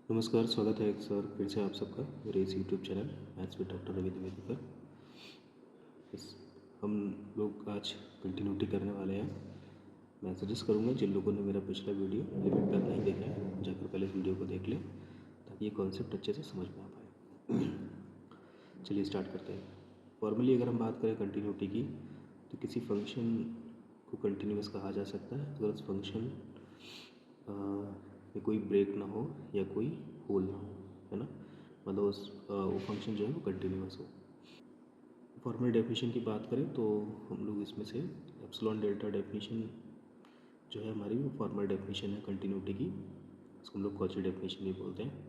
नमस्कार, स्वागत है एक सर फिर से आप सबका मेरे इस YouTube channel maths with doctor Ravi Dwivedi पर। इस हम लोग आज कंटिन्यूटी करने वाले हैं। मैं सजेस्ट करूंगा जिन लोगों ने मेरा पिछला वीडियो लिमिट तक नहीं देखा है जाकर पहले इस वीडियो को देख लें ताकि ये कॉन्सेप्ट अच्छे से समझ में आ पाए। चलिए स्टार्ट करते हैं। फॉर्मली अगर हम बात करें कंटिन्यूटी की तो किसी फंक्शन को कंटिन्यूअस कहा जा सकता है अगर उस फंक्शन में कोई ब्रेक ना हो या कोई होल ना हो, है ना। मतलब वो फंक्शन जो है वो कंटिन्यूअस हो। फॉर्मल डेफिनेशन की बात करें तो हम लोग इसमें से एप्सिलॉन डेल्टा डेफिनेशन जो है हमारी वो फॉर्मल डेफिनेशन है कंटिन्यूटी की। इसको हम लोग कॉची डेफिनेशन भी बोलते हैं।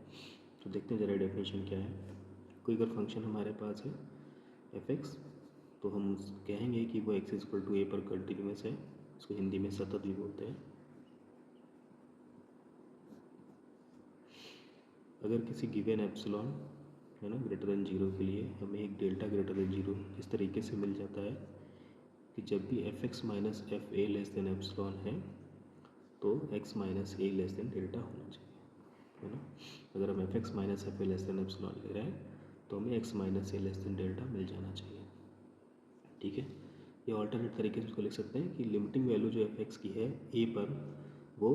तो देखते हैं ज़रा डेफिनेशन क्या है। कोई अगर फंक्शन हमारे पास है एफ एक्स तो हम कहेंगे कि वो एक्स इक्वल टू ए पर कंटिन्यूअस है। इसको हिंदी में सतत भी बोलते हैं। अगर किसी गिवन एप्सिलॉन है ना ग्रेटर देन जीरो के लिए हमें एक डेल्टा ग्रेटर देन जीरो इस तरीके से मिल जाता है कि जब भी F x minus F A less than epsilon है तो एक्स माइनस ए लेस देन डेल्टा होना चाहिए, है ना। अगर हम F x minus F A less than epsilon ले रहे हैं तो हमें एक्स माइनस ए लेस देन डेल्टा मिल जाना चाहिए, ठीक है। ये ऑल्टरनेट तरीके से उसको लिख सकते हैं कि लिमिटिंग वैल्यू जो एफ एक्स की है ए पर वो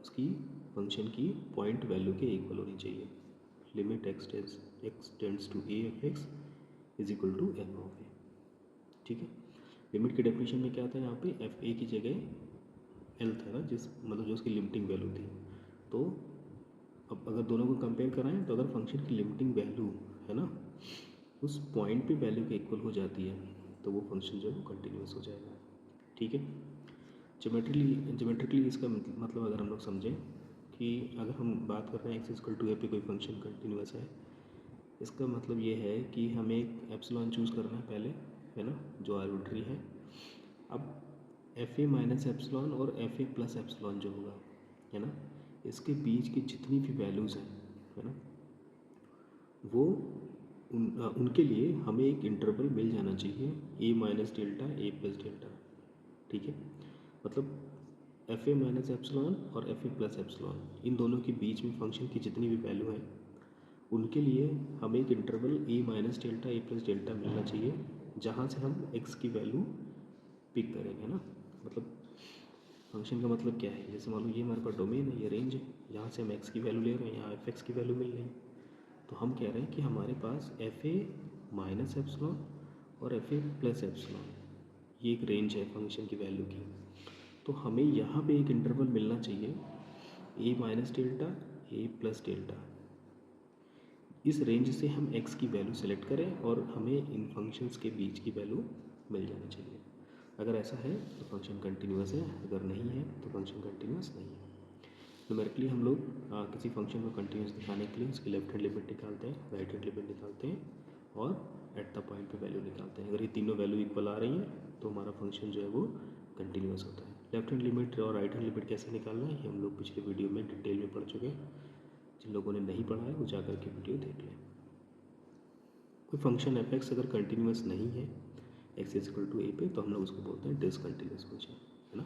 उसकी फंक्शन की पॉइंट वैल्यू के इक्वल होनी चाहिए। Limit x tends to a f x is equal to f of a, ठीक है। लिमिट के डेफिनेशन में क्या था यहाँ पे एफ ए की जगह एल था ना, जिस मतलब जो उसकी लिमिटिंग वैल्यू थी। तो अब अगर दोनों को कंपेयर कराएं तो अगर फंक्शन की लिमिटिंग वैल्यू है ना उस पॉइंट पे वैल्यू के इक्वल हो जाती है तो वो फंक्शन जो है वो कंटिन्यूस हो जाएगा, ठीक है। ज्योमेट्रिकली इसका मतलब अगर हम लोग समझें कि अगर हम बात कर रहे हैं एक्स इक्वल टू ए पे कोई फंक्शन कंटिन्यूस है, इसका मतलब ये है कि हमें एक एप्सिलॉन चूज़ करना है पहले, है ना, जो आर्बिट्री है। अब एफ ए माइनस एप्सिलॉन और एफ ए प्लस एप्सिलॉन जो होगा, है ना, इसके बीच की जितनी भी वैल्यूज़ हैं, है ना, वो उनके लिए हमें एक इंटरवल मिल जाना चाहिए ए minus delta A plus delta, ठीक है। मतलब एफ ए माइनस एप्सिलॉन और एफ ए प्लस एप्सिलॉन इन दोनों के बीच में फंक्शन की जितनी भी वैल्यू है उनके लिए हमें एक interval A minus delta A plus delta मिलना चाहिए जहाँ से हम एक्स की वैल्यू पिक करेंगे, है ना। मतलब फंक्शन का मतलब क्या है, जैसे मान लो ये हमारे पास डोमेन है, ये रेंज है, यहाँ से हम एक्स की वैल्यू ले रहे हैं, यहाँ एफ एक्स की वैल्यू मिल रही है। तो हम कह रहे हैं कि हमारे पास एफ ए माइनस एप्सिलॉन और एफ ए प्लस एप्सिलॉन ये एक रेंज है फंक्शन की वैल्यू की। तो हमें यहाँ पे एक इंटरवल मिलना चाहिए ए minus delta A plus delta. इस रेंज से हम x की वैल्यू सेलेक्ट करें और हमें इन फंक्शंस के बीच की वैल्यू मिल जानी चाहिए। अगर ऐसा है तो फंक्शन कंटिन्यूअस है, अगर नहीं है तो फंक्शन कंटिन्यूअस नहीं है। न्यूमेरिकली हम लोग किसी फंक्शन को कंटिन्यूअस दिखाने के लिए उसकी लेफ्ट हैंड लिमिट निकालते हैं, राइट हैंड लिमिट निकालते हैं और एट द पॉइंट पे वैल्यू निकालते हैं। अगर ये तीनों वैल्यू इक्वल आ रही हैं तो हमारा फंक्शन जो है वो कंटिन्यूअस होता है। लेफ्ट हैंड लिमिट और राइट हैंड लिमिट कैसे निकालना है ये हम लोग पिछले वीडियो में डिटेल में पढ़ चुके हैं। जिन लोगों ने नहीं पढ़ा है वो जाकर के वीडियो देख लें। कोई फंक्शन एफ एक्स अगर कंटिन्यूअस नहीं है एक्स इज इक्वल टू ए पे तो हम लोग उसको बोलते हैं डिसकंटिन्यूअस फंक्शन, है ना।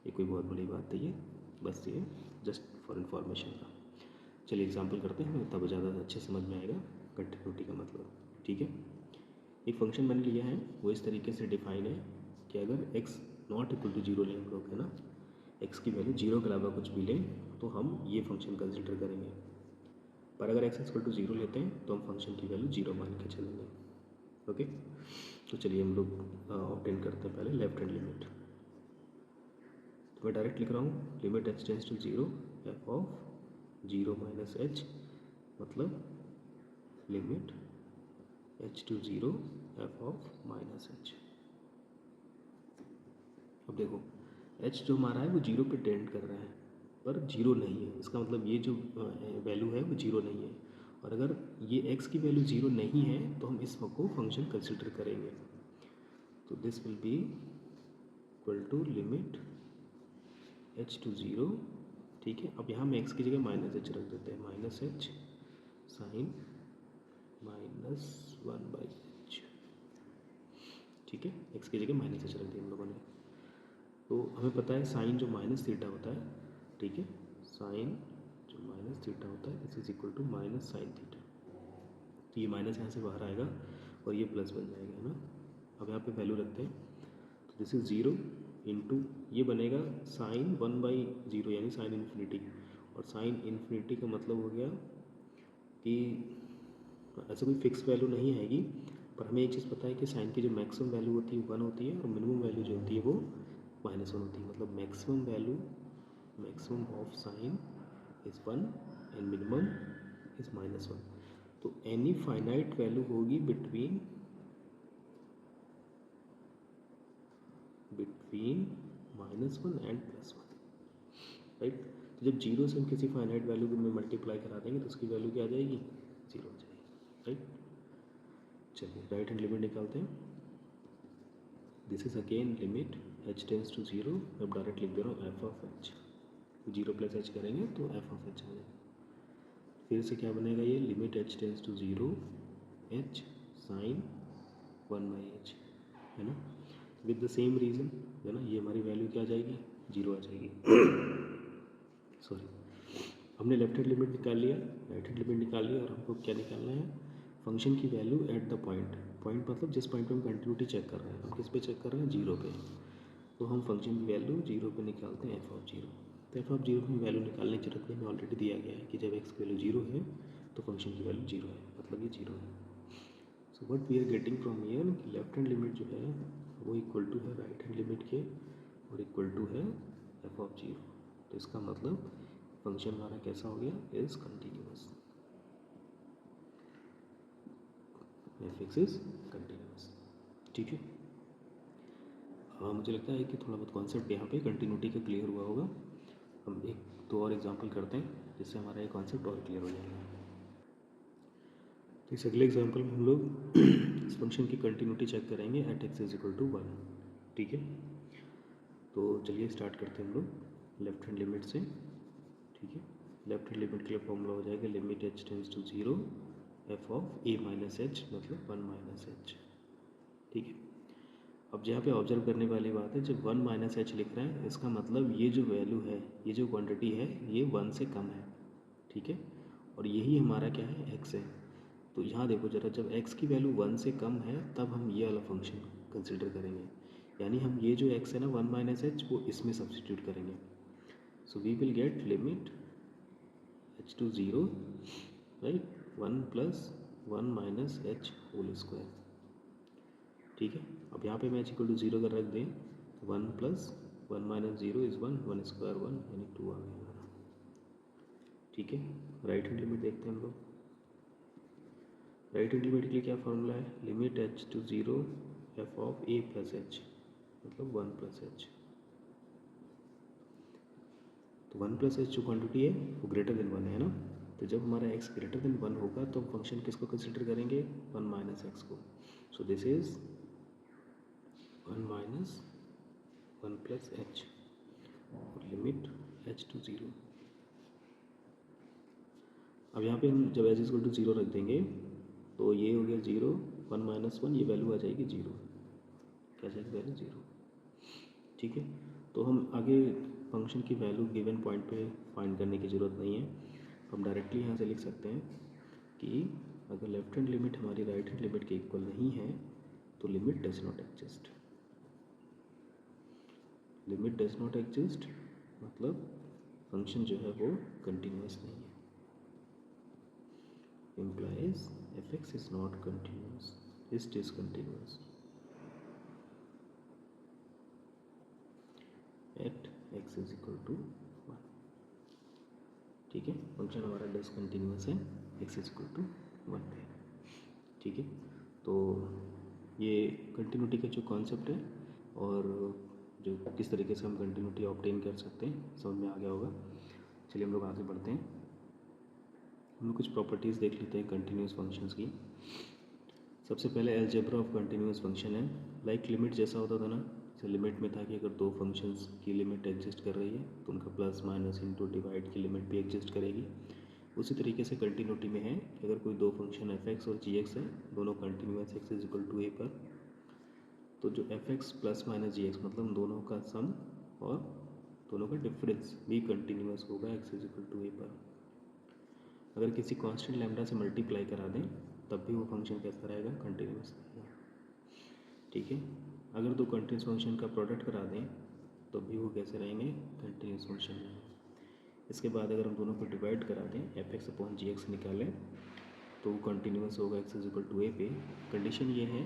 ये कोई बहुत बड़ी बात नहीं है, बस ये जस्ट फॉर इन्फॉर्मेशन था। चलिए एग्जांपल करते हैं तब ज़्यादा अच्छे समझ में आएगा कंटिन्यूटी का मतलब, ठीक है। एक फंक्शन मैंने लिया है वो इस तरीके से डिफाइन है कि अगर x not equal to zero लें हम लोग, है ना, एक्स की वैल्यू जीरो के अलावा कुछ भी लें तो हम ये फंक्शन कंसिडर करेंगे। पर अगर एक्स इक्वल टू जीरो लेते हैं तो हम फंक्शन की वैल्यू जीरो मान के चलेंगे, ओके। तो चलिए हम लोग ऑब्टेन करते हैं पहले लेफ्ट हैंड लिमिट। तो मैं डायरेक्ट लिख रहा हूँ limit h tends to zero f of zero minus h, मतलब limit h to zero f of minus h. अब देखो एच जो हमारा है वो जीरो पे टेंड कर रहा है पर जीरो नहीं है, इसका मतलब ये जो वैल्यू है वो जीरो नहीं है। और अगर ये x की वैल्यू जीरो नहीं है तो हम इस को फंक्शन कंसिडर करेंगे। तो this will be equal to limit h to zero, ठीक है। अब यहाँ हम x की जगह माइनस एच रख देते हैं, minus H sine minus one by H, ठीक है। x की जगह माइनस एच रख दिया हम लोगों ने। तो हमें पता है साइन जो माइनस थीटा होता है, ठीक है, साइन जो माइनस थीटा होता है, this is equal to minus sine theta. तो ये माइनस यहाँ से बाहर आएगा और ये प्लस बन जाएगा, है ना। अब यहाँ पे वैल्यू रखते हैं, तो दिस इज 0 इंटू ये बनेगा साइन 1/0 यानी साइन इन्फिनिटी। और साइन इन्फिनिटी का मतलब हो गया कि ऐसा कोई फिक्स वैल्यू नहीं आएगी, पर हमें एक चीज़ पता है कि साइन की जो मैक्सिमम वैल्यू होती है 1 होती है और मिनिमम वैल्यू जो होती है वो -1 होती है। मतलब maximum value, maximum of sine is 1 and minimum is -1। तो एनी फाइनाइट वैल्यू होगी बिटवीन -1 एंड +1, राइट। तो जब 0 से हम किसी फाइनाइट वैल्यू को में मल्टीप्लाई करा देंगे तो उसकी वैल्यू क्या आ जाएगी, 0 आ जाएगी, राइट। चलिए राइट हैंड लिमिट निकालते हैं। This is again limit h tends to 0। मैं डायरेक्ट लिख दे रहा हूँ f(h)। 0 + h करेंगे तो f(h) आ जाएगा। फिर से क्या बनेगा, ये limit h tends to 0 h sine 1/h, है ना। विद द सेम रीज़न, है ना, ये हमारी वैल्यू क्या आ जाएगी, 0 आ जाएगी। सॉरी, हमने लेफ्ट हैंड लिमिट निकाल लिया, राइट हैंड लिमिट निकाल लिया, और हमको क्या निकालना है, फंक्शन की value eight the point. Point मतलब जिस पॉइंट पे हम कंटिन्यूटी चेक कर रहे हैं। हम किस पे चेक कर रहे हैं, 0 पे। तो हम फंक्शन की वैल्यू 0 पे निकालते हैं f(0). तो f(0) की वैल्यू निकालने की जरूरत नहीं, हमें ऑलरेडी दिया गया है कि जब x की वैल्यू 0 है तो फंक्शन की वैल्यू 0 है, मतलब ये 0 है। So what we are getting from here, left hand limit जो है वो इक्वल टू है राइट हैंड लिमिट के और इक्वल टू है f(0). तो इसका मतलब फंक्शन हमारा कैसा हो गया, is continuous, f(x) is continuous, ठीक है। मुझे लगता है कि थोड़ा बहुत कॉन्सेप्ट यहाँ पे कंटिन्यूटी का क्लियर हुआ होगा। हम एक दो और एग्जांपल करते हैं जिससे हमारा ये कॉन्सेप्ट और क्लियर हो जाएगा। तो इस अगले एग्जांपल में हम लोग इस फंक्शन की कंटिन्यूटी चेक करेंगे at x is equal to 1, ठीक है। तो चलिए स्टार्ट करते हैं हम लोग लेफ्ट हैंड लिमिट से, ठीक है। लेफ्ट हैंड लिमिट के लिए फॉर्मूला हो जाएगा limit h tends to 0 f(a - h) मतलब 1 - h, ठीक है। अब यहाँ पे ऑब्जर्व करने वाली बात है, जब 1 - h लिख रहे हैं इसका मतलब ये जो वैल्यू है, ये जो क्वांटिटी है ये 1 से कम है, ठीक है। और यही हमारा क्या है, x है। तो यहाँ देखो जरा, जब x की वैल्यू 1 से कम है तब हम ये वाला फंक्शन कंसिडर करेंगे, यानी हम ये जो x है ना 1 - h वो इसमें सब्सटीट्यूट करेंगे। So we will get limit h to 0, right, 1 + 1 - h whole square, ठीक है। अब यहाँ पे मैं h इक्वल टू 0 अगर रख दें, 1 + 1 - 0 इज़ 1, 1 स्क्वायर 1 यानी 2 आ गया हमारा, ठीक है। राइट हैंड लिमिट देखते हैं हम लोग। राइट हैंड लिमिट के लिए क्या फार्मूला है, limit h to 0 f(a + h) मतलब 1 + h। तो 1 + h जो क्वांटिटी है वो ग्रेटर देन 1 है ना। तो जब हमारा x ग्रेटर देन 1 होगा तो हम फंक्शन किसको कंसिडर करेंगे, 1 - x को। सो दिस इज 1 - 1 + h और लिमिट h टू 0। अब यहाँ पे हम जब h इक्वल टू 0 रख देंगे तो ये हो गया 0, 1 - 1, ये वैल्यू आ जाएगी 0, क्या जाएगी वैल्यू 0, ठीक है। तो हम आगे फंक्शन की वैल्यू गिवन पॉइंट पे फाइंड करने की ज़रूरत नहीं है, हम डायरेक्टली यहाँ से लिख सकते हैं कि अगर लेफ्ट हैंड लिमिट हमारी राइट हैंड लिमिट के इक्वल नहीं है तो limit does not exist. Limit does not exist मतलब फंक्शन जो है वो कंटिन्यूअस नहीं है, implies f(x) is not continuous, is discontinuous at x is equal to 1, ठीक है। फंक्शन हमारा डिसकंटिन्यूअस है x is equal to 1 पे, ठीक है। तो ये कंटिन्यूटी का जो कॉन्सेप्ट है और जो किस तरीके से हम कंटिन्यूटी ऑब्टेन कर सकते हैं समझ में आ गया होगा। चलिए हम लोग आगे बढ़ते हैं, हम लोग कुछ प्रॉपर्टीज़ देख लेते हैं कंटिन्यूस फंक्शंस की। सबसे पहले अलजेब्रा ऑफ कंटिन्यूस फंक्शन है, लाइक लिमिट जैसा होता था ना, जैसे लिमिट में था कि अगर दो फंक्शंस की लिमिट एग्जिस्ट कर रही है तो उनका प्लस माइनस इंटू डिवाइड की लिमिट भी एग्जिस्ट करेगी। उसी तरीके से कंटिन्यूटी में है कि अगर कोई दो फंक्शन f(x) और g(x) है, दोनों continuous x is equal to a पर, तो जो f(x) प्लस माइनस g(x) मतलब दोनों का सम और दोनों का डिफरेंस भी कंटिन्यूस होगा x is equal to a पर। अगर किसी कांस्टेंट लैम्डा से मल्टीप्लाई करा दें तब भी वो फंक्शन कैसा रहेगा, कंटिन्यूस रहेगा। ठीक है, अगर दो कंटिन्यूस फंक्शन का प्रोडक्ट करा दें तो भी वो कैसे रहेंगे, कंटिन्यूस फंक्शन रहेंगे। इसके बाद अगर हम दोनों को डिवाइड करा दें, एफ एक्स अपॉन जी एक्स निकालें तो वो कंटिन्यूस होगा एक्स इज इक्वल टू ए पे। कंडीशन ये है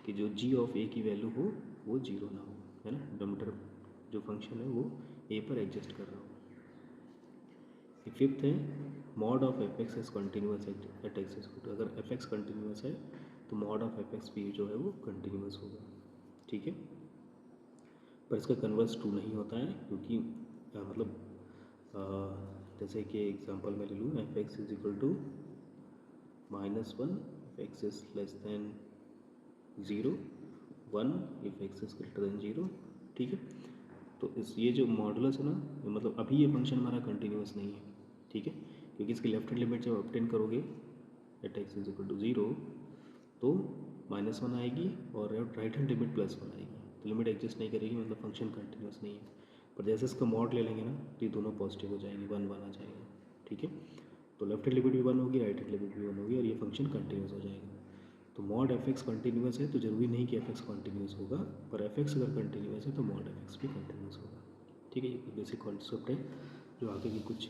कि जो जी ऑफ ए की वैल्यू हो वो जीरो ना हो, है ना, डिनोमिनेटर जो फंक्शन है वो ए पर एडजस्ट कर रहा हो। फिफ्थ है mod of f x is continuous at x is equal to, अगर एफ एक्स कंटिन्यूस है तो मॉड ऑफ एफ एक्स भी जो है वो कंटिन्यूस होगा। ठीक है, पर इसका कन्वर्स ट्रू नहीं होता है क्योंकि मतलब जैसे कि एग्जांपल मैं ले लूँ, f x is equal to -1 if x is less than 0, 1 if x is greater than 0। ठीक है, तो इस ये जो मॉडुलस है ना, मतलब अभी ये फंक्शन हमारा कंटिन्यूस नहीं है। ठीक है, क्योंकि इसकी लेफ्ट हैंड लिमिट जब ऑब्टेन करोगे at x is equal to 0 तो -1 आएगी और राइट हैंड लिमिट +1 आएगी, तो लिमिट एग्जिस्ट नहीं करेगी, मतलब फंक्शन कंटिन्यूस नहीं है। पर जैसे इसका मॉड ले लेंगे ना तो ये दोनों पॉजिटिव हो जाएंगे, 1 1 आ जाएगा। ठीक है, तो लेफ्ट हैंड लिमिट भी 1 होगी, राइट हैंड लिमिट भी 1 होगी और ये फंक्शन कंटिन्यूस हो जाएगा। तो मॉड एफ एक्स कंटिन्यूस है तो ज़रूरी नहीं कि एफ एक्स कंटिन्यूस होगा, पर एफ एक्स अगर कंटिन्यूस है तो मॉड एफ एक्स भी कंटिन्यूस होगा। ठीक है, ये बेसिक कॉन्सेप्ट है जो आगे भी कुछ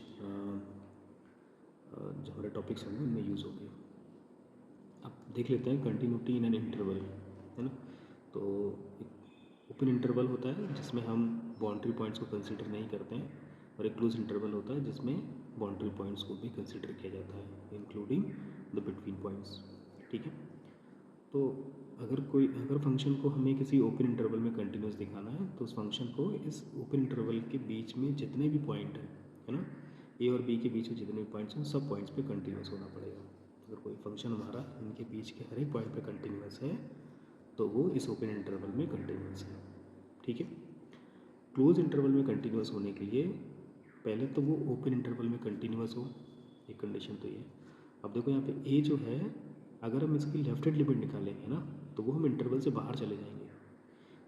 जो हमारे टॉपिक्स होंगे उनमें यूज़ होंगे। अब देख लेते हैं कंटिन्यूटी इन एन इंटरवल, है ना। तो ओपन इंटरवल होता है जिसमें हम बाउंड्री पॉइंट्स को कंसीडर नहीं करते हैं, और एक क्लोज इंटरवल होता है जिसमें बाउंड्री पॉइंट्स को भी कंसीडर किया जाता है इंक्लूडिंग द बिटवीन पॉइंट्स। ठीक है, तो अगर फंक्शन को हमें किसी ओपन इंटरवल में कंटिन्यूस दिखाना है तो उस फंक्शन को इस ओपन इंटरवल के बीच में जितने भी पॉइंट हैं, है ना, ए और बी के बीच में जितने भी पॉइंट्स हैं सब पॉइंट्स पे कंटिन्यूस होना पड़ेगा। अगर कोई फंक्शन हमारा इनके बीच के हर एक पॉइंट पे कंटिन्यूस है तो वो इस ओपन इंटरवल में कंटिन्यूस है। ठीक है, क्लोज इंटरवल में कंटिन्यूस होने के लिए पहले तो वो ओपन इंटरवल में कंटिन्यूस हो, एक कंडीशन तो ये। अब देखो यहाँ पे ए जो है, अगर हम इसकी लेफ्ट हैंड लिमिट निकालेंगे ना तो वो हम इंटरवल से बाहर चले जाएंगे,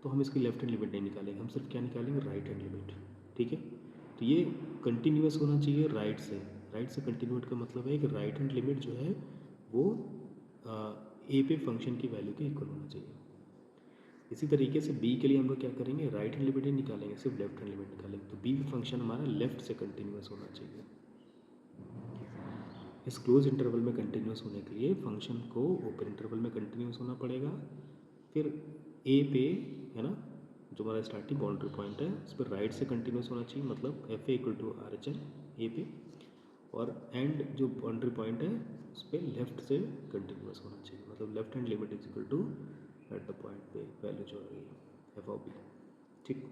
तो हम इसकी लेफ्ट हैंड लिमिट नहीं निकालेंगे, हम सिर्फ क्या निकालेंगे, राइट हैंड लिमिट। ठीक है, तो ये कंटिन्यूस होना चाहिए राइट से। राइट से कंटिन्यूट का मतलब है कि राइट हैंड लिमिट जो है वो ए पे फंक्शन की वैल्यू के इक्वल होना चाहिए। इसी तरीके से बी के लिए हम लोग क्या करेंगे, राइट हैंड लिमिट ही निकालेंगे, सिर्फ लेफ्ट हैंड लिमिट निकालेंगे, तो बी फंक्शन हमारा लेफ्ट से कंटिन्यूस होना चाहिए। इस क्लोज इंटरवल में कंटिन्यूस होने के लिए फंक्शन को ओपन इंटरवल में कंटिन्यूस होना पड़ेगा। फिर ए पे, है ना, जो हमारा स्टार्टिंग बाउंड्री पॉइंट है उस पर राइट से कंटिन्यूस होना चाहिए, मतलब f a equal to R H L a पे, और एंड जो बाउंड्री पॉइंट है उस पर लेफ्ट से कंटिन्यूस होना चाहिए, मतलब left hand limit is equal to at the point पे वैल्यू जो आ गई एफ ऑफ बी। ठीक,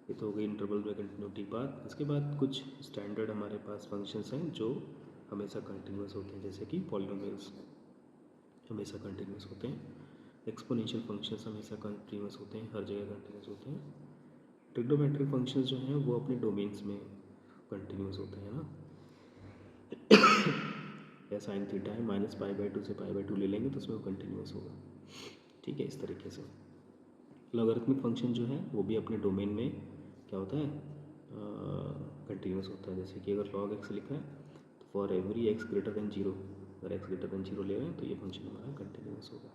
ये तो हो गई इंटरवल में कंटिन्यूटी बात। इसके बाद कुछ स्टैंडर्ड हमारे पास फंक्शंस हैं जो हमेशा कंटिन्यूस होते हैं, जैसे कि पॉलिनोमियल्स हमेशा कंटिन्यूस होते हैं, एक्सपोनेंशियल फंक्शंस हमेशा कंटिन्यूस होते हैं, हर जगह कंटिन्यूस होते हैं। ट्रिग्नोमेट्रिक फंक्शंस जो हैं वो अपने डोमेन्स में कंटिन्यूस होते हैं ना, या साइन थीटा है -π/2 से π/2 ले लेंगे तो उसमें वो कंटिन्यूस होगा। ठीक है, इस तरीके से लॉगरिथमिक फंक्शन जो है वो भी अपने डोमेन में क्या होता है, कंटिन्यूस होता है। जैसे कि अगर लॉग एक्स लिखा है तो for every x greater than 0, अगर एक्स ग्रेटर देन 0 ले रहे हैं तो ये फंक्शन हमारा कंटिन्यूस होगा।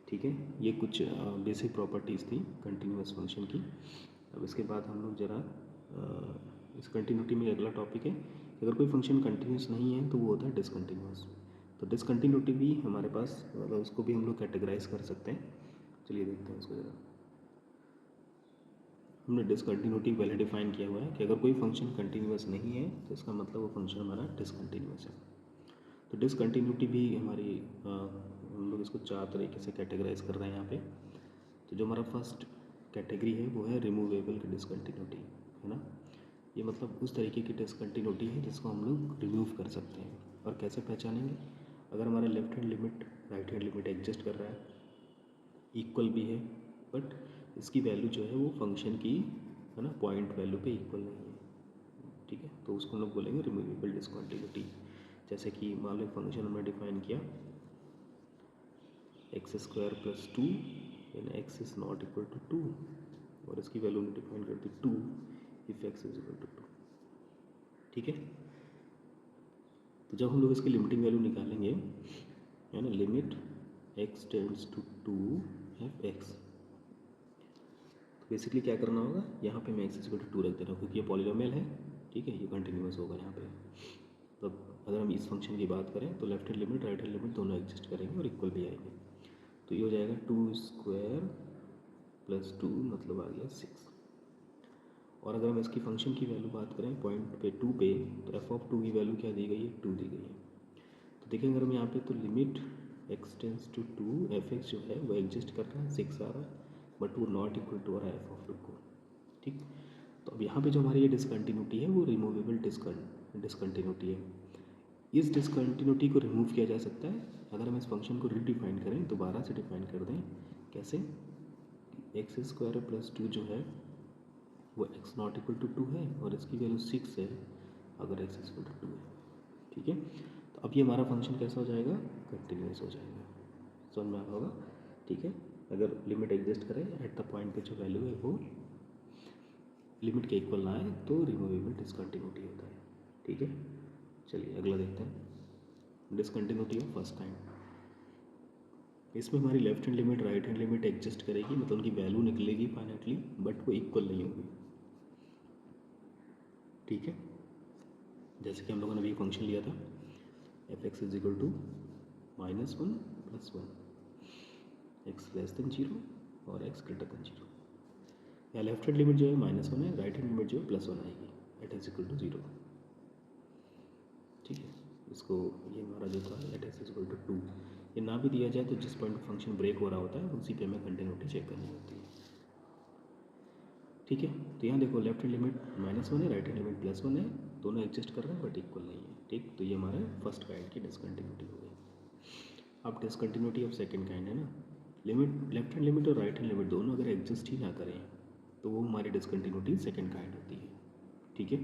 ठीक है, ये कुछ बेसिक प्रॉपर्टीज़ थी कंटिन्यूस फंक्शन की। अब इसके बाद हम लोग ज़रा इस कंटिन्यूटी में अगला टॉपिक है कि अगर कोई फंक्शन कंटिन्यूस नहीं है तो वो होता है डिसकंटिन्यूस। तो डिसकंटिन्यूटी भी हमारे पास, मतलब उसको भी हम लोग कैटेगराइज कर सकते हैं। चलिए देखते हैं उसको ज़रा। हमने डिसकंटिन्यूटी पहले डिफाइन किया हुआ है कि अगर कोई फंक्शन कंटिन्यूस नहीं है तो इसका मतलब वो फंक्शन हमारा डिसकंटिन्यूस है। तो डिसकंटिन्यूटी भी हमारी हम लोग इसको 4 तरीके से कैटेगराइज कर रहे हैं यहाँ पे। तो जो हमारा फर्स्ट कैटेगरी है वो है रिमूवेबल की डिसकंटिन्यूटी, है ना। ये मतलब उस तरीके की डिसकंटिन्यूटी है जिसको हम लोग रिमूव कर सकते हैं। और कैसे पहचानेंगे, अगर हमारा left hand limit right hand limit exist कर रहा है, इक्वल भी है, बट इसकी वैल्यू जो है वो फंक्शन की, है ना, पॉइंट वैल्यू पे इक्वल नहीं है। ठीक है, तो उसको हम लोग बोलेंगे रिमूवेबल डिसकंटिन्यूटी। जैसे कि मान लो फंक्शन हमने डिफाइन किया x² + 2 यानी x is not equal to 2, और इसकी वैल्यू हमने डिफाइन कर दी 2 if x is equal to 2। ठीक है, तो जब हम लोग इसकी लिमिटिंग वैल्यू निकालेंगे, है ना, limit x tends to 2f(x), तो बेसिकली क्या करना होगा, यहाँ पे मैं x इक्वल टू 2 रख दे रहा हूँ क्योंकि ये पॉलीनोमियल है, ठीक है, ये कंटिन्यूस होगा यहाँ पे। तो अगर हम इस फंक्शन की बात करें तो left hand limit right hand limit दोनों एग्जिस्ट करेंगे और इक्वल भी आएंगे। तो ये हो जाएगा 2² + 2 मतलब आ गया 6। और अगर हम इसकी फंक्शन की वैल्यू बात करें पॉइंट पे 2 पे, तो f(2) की वैल्यू क्या दी गई है, 2 दी गई है। तो देखेंगे अगर हम यहाँ पे, तो limit x tends to 2f(x) जो है वो एग्जिस्ट कर रहा है, 6 आ रहा है, बट वो नॉट इक्वल टू आ रहा है f(2) को, ठीक। तो अब यहाँ पे जो हमारी ये डिसकंटिन्यूटी है वो रिमूवेबल डिसकंटिन्यूटी है। इस डिसकंटिन्यूटी को रिमूव किया जा सकता है अगर हम इस फंक्शन को रीडिफाइन करें, दोबारा से डिफाइन कर दें। कैसे, x² + 2 जो है वो x नॉट इक्वल टू 2 है और इसकी वैल्यू 6 है अगर x इक्वल टू 2 है, ठीक है। तो अब ये हमारा फंक्शन कैसा हो जाएगा, कंटिन्यूस हो जाएगा, समझ में आ रहा होगा, ठीक है। अगर लिमिट एग्जिस्ट करे एट द पॉइंट पे जो वैल्यू है वो लिमिट के इक्वल ना आए तो रिमूवेबल डिसकंटिन्यूटी होता है, ठीक है। चलिए अगला देखते हैं, डिसकंटिन्यूटी ऑफ फर्स्ट काइंड। इसमें हमारी left hand limit right hand limit exist करेगी, मतलब उनकी वैल्यू निकलेगी फाइनेटली, बट वो इक्वल नहीं होगी, ठीक है। जैसे कि हम लोगों ने अभी फंक्शन लिया था f(x) = -1 + 1, x <0 और x > 0। या लेफ्ट हैंड लिमिट जो है -1 है, राइट हैंड लिमिट जो है +1 आएगी एट x = 0, ठीक है। इसको ये हमारा जो था एट x = 2, ये ना भी दिया जाए तो जिस पॉइंट पर फंक्शन ब्रेक हो रहा होता है उसी पे हमें कंटिन्यूटी चेक करनी होती है, ठीक है। तो यहाँ देखो लेफ्ट हैंड लिमिट -1 है, राइट हैंड लिमिट +1 है, दोनों एग्जिस्ट कर रहे हैं बट इक्वल नहीं है, ठीक। तो ये हमारे फर्स्ट काइंड की डिसकंटिन्यूटी हो गई। अब डिसकंटिन्यूटी ऑफ सेकंड काइंड है ना, लिमिट लेफ्ट हैंड लिमिट और राइट हैंड लिमिट दोनों अगर एग्जिस्ट ही ना करें तो वो हमारी डिसकंटिन्यूटी सेकंड काइंड होती है, ठीक है।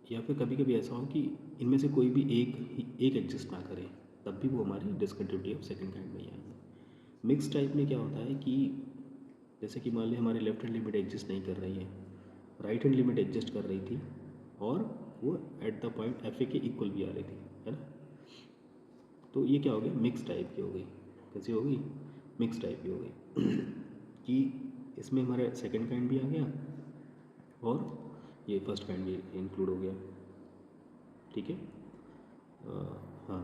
या फिर कभी कभी ऐसा हो कि इनमें से कोई भी एक एग्जिस्ट ना करे, तब भी वो हमारी डिसकंटिन्यूटी ऑफ सेकंड काइंड में ही आएगी। मिक्स टाइप में क्या होता है कि जैसे कि मान लीजिए हमारी लेफ्ट हैंड लिमिट एग्जिस्ट नहीं कर रही है, राइट हैंड लिमिट एग्जिस्ट कर रही थी और वो एट द पॉइंट f(a) के इक्वल भी आ रही थी, है ना। तो ये क्या हो गया, मिक्स टाइप की हो गई। कैसी हो गई, मिक्स टाइप की हो गई कि इसमें हमारा सेकंड काइंड भी आ गया और ये फर्स्ट काइंड भी इंक्लूड हो गया, ठीक है। हाँ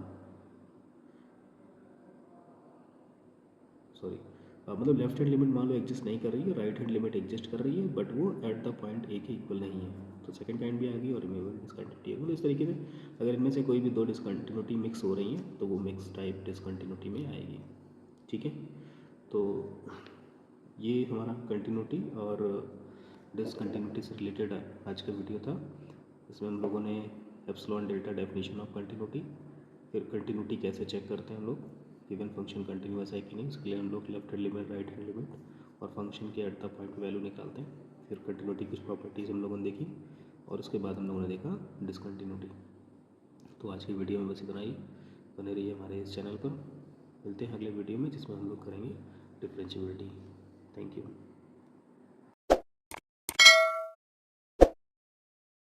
सॉरी, मतलब लेफ्ट हैंड लिमिट मान लो एग्जिस्ट नहीं कर रही है, राइट हैंड लिमिट एग्जिस्ट कर रही है, बट वो एट द पॉइंट a के इक्वल नहीं है, तो सेकंड काइंड भी आ गई और रिमूवेबल डिसकंटिन्यूटी है। मतलब इस तरीके से अगर इनमें से कोई भी दो डिसकंटिन्यूटी मिक्स हो रही हैं तो वो मिक्स टाइप डिसकंटिन्यूटी में आएगी, ठीक है। तो ये हमारा कंटिन्यूटी और डिसकंटिन्यूटी से रिलेटेड आज का वीडियो था। इसमें हम लोगों ने epsilon delta definition of continuity, फिर कंटिन्यूटी कैसे चेक करते हैं हम लोग, गिवन फंक्शन कंटिन्यूअस है कि नहीं, इसके लिए हम लोग left hand limit right hand limit और फंक्शन के एट द पॉइंट वैल्यू निकालते हैं। फिर कंटिन्यूटी की प्रॉपर्टीज़ हम लोगों ने देखी और उसके बाद हम लोगों ने देखा डिसकंटिन्यूटी। तो आज की वीडियो में बस इतना ही, बने रहिए हमारे इस चैनल पर। मिलते हैं अगले वीडियो में जिसमें हम लोग करेंगे डिफरेंशिएबिलिटी। Thank you.